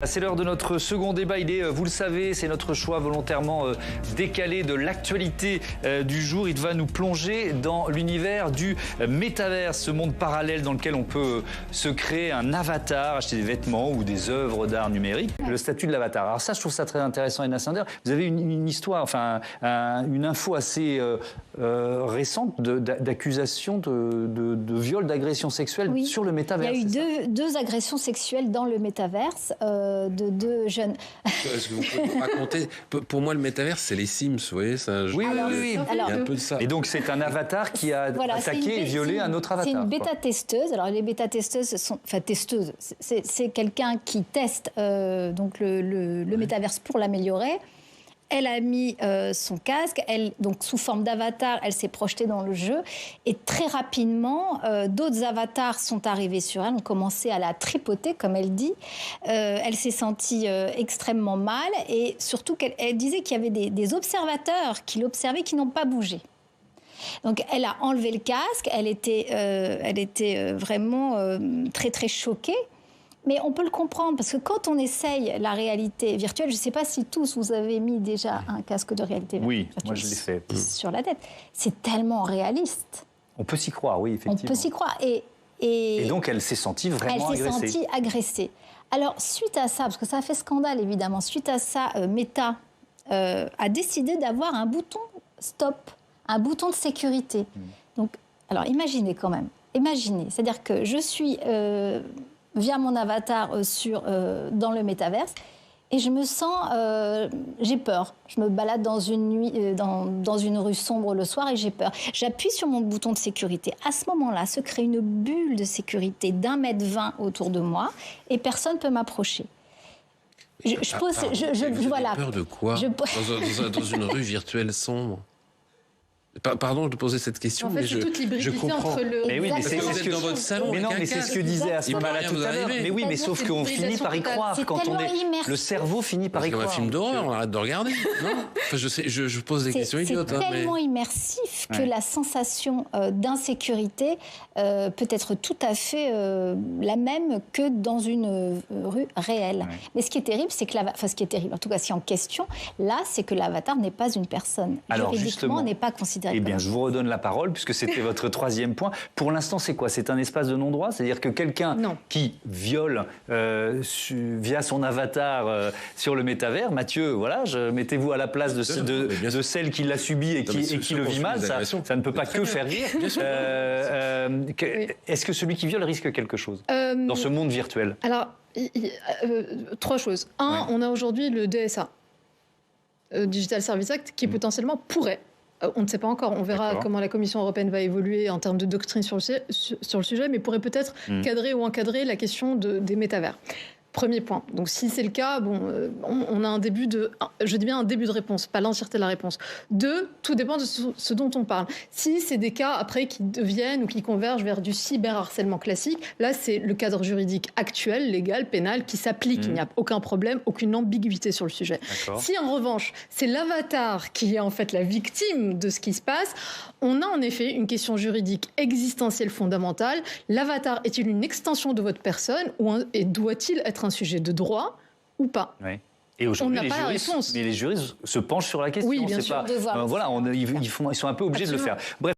C'est l'heure de notre second débat. Il est, vous le savez, c'est notre choix volontairement décalé de l'actualité du jour. Il va nous plonger dans l'univers du métaverse, ce monde parallèle dans lequel on peut se créer un avatar, acheter des vêtements ou des œuvres d'art numérique. Le statut de l'avatar. Alors ça, je trouve ça très intéressant, Edna Sander. Vous avez une histoire, enfin une info assez récente d'accusation de viol, d'agression sexuelle sur le métaverse. Il y a eu deux agressions sexuelles dans le métaverse. De deux jeunes. Est-ce que vous pouvez nous raconter? Pour moi, le métaverse, c'est les Sims, vous voyez ça. Oui. Il y a un peu de ça. Et donc, c'est un avatar qui a attaqué et violé un autre avatar. C'est une bêta-testeuse. Alors, les bêta-testeuses sont... Enfin, testeuses, c'est quelqu'un qui teste donc le métaverse pour l'améliorer. Elle a mis son casque, donc sous forme d'avatar, elle s'est projetée dans le jeu. Et très rapidement, d'autres avatars sont arrivés sur elle, ont commencé à la tripoter, comme elle dit. Elle s'est sentie extrêmement mal. Et surtout, elle disait qu'il y avait des observateurs qui l'observaient, qui n'ont pas bougé. Donc, elle a enlevé le casque. Elle était vraiment très, très choquée. Mais on peut le comprendre, parce que quand on essaye la réalité virtuelle, je ne sais pas si tous vous avez mis déjà un casque de réalité virtuelle. Oui, moi je l'ai fait. Sur la tête. C'est tellement réaliste. On peut s'y croire, oui, effectivement. On peut s'y croire. Et donc elle s'est sentie vraiment agressée. Elle s'est sentie agressée. Alors, suite à ça, parce que ça a fait scandale évidemment, suite à ça, Meta a décidé d'avoir un bouton stop, un bouton de sécurité. Donc, alors imaginez quand même, c'est-à-dire que je suis... via mon avatar dans le métaverse, et je me sens... j'ai peur. Je me balade dans une nuit, dans une rue sombre le soir, et j'ai peur. J'appuie sur mon bouton de sécurité. À ce moment-là, se crée une bulle de sécurité d'1,20 m autour de moi, et personne ne peut m'approcher. Vous avez peur de quoi dans une rue virtuelle sombre? Pardon de poser cette question, en fait, mais je comprends. Entre le... Mais oui, mais c'est ce que dans votre salon. Mais non, mais c'est ce que disait à ce moment-là tout à l'heure. Mais oui, mais sauf qu'on finit par y croire quand on est. Le cerveau finit par y croire. C'est comme un film d'horreur, on arrête de regarder. Non, enfin, je pose des questions idiotes. C'est tellement immersif que la sensation d'insécurité peut être tout à fait la même que dans une rue réelle. Ouais. Mais ce qui est terrible, c'est que ce qui est terrible, en tout cas, si en question, là, c'est que l'avatar n'est pas une personne. Alors, juridiquement, n'est pas considéré. Eh bien, je vous redonne la parole, puisque c'était votre troisième point. Pour l'instant, c'est quoi? C'est un espace de non-droit? C'est-à-dire que quelqu'un qui viole via son avatar sur le métavers, Mathieu, voilà, mettez-vous à la place de celle qui l'a subi et qui le vit mal, ça ne peut pas que faire rire. Est-ce que celui qui viole risque quelque chose dans ce monde virtuel? Alors, trois choses. On a aujourd'hui le DSA, Digital Services Act, qui potentiellement pourrait... on ne sait pas encore, on verra comment la Commission européenne va évoluer en termes de doctrine sur le sujet, mais pourrait peut-être cadrer ou encadrer la question des métavers. Premier point. Donc, si c'est le cas, on a un début de... Je dis bien un début de réponse, pas l'entièreté de la réponse. Deux, tout dépend de ce dont on parle. Si c'est des cas, après, qui deviennent ou qui convergent vers du cyberharcèlement classique, là, c'est le cadre juridique actuel, légal, pénal, qui s'applique. Il n'y a aucun problème, aucune ambiguïté sur le sujet. Si, en revanche, c'est l'avatar qui est en fait la victime de ce qui se passe, on a en effet une question juridique existentielle fondamentale. L'avatar est-il une extension de votre personne et doit-il être un sujet de droit ou pas? Et aujourd'hui, les juristes se penchent sur la question. Oui, bien sûr. Voilà, ils sont un peu obligés de le faire. Bref.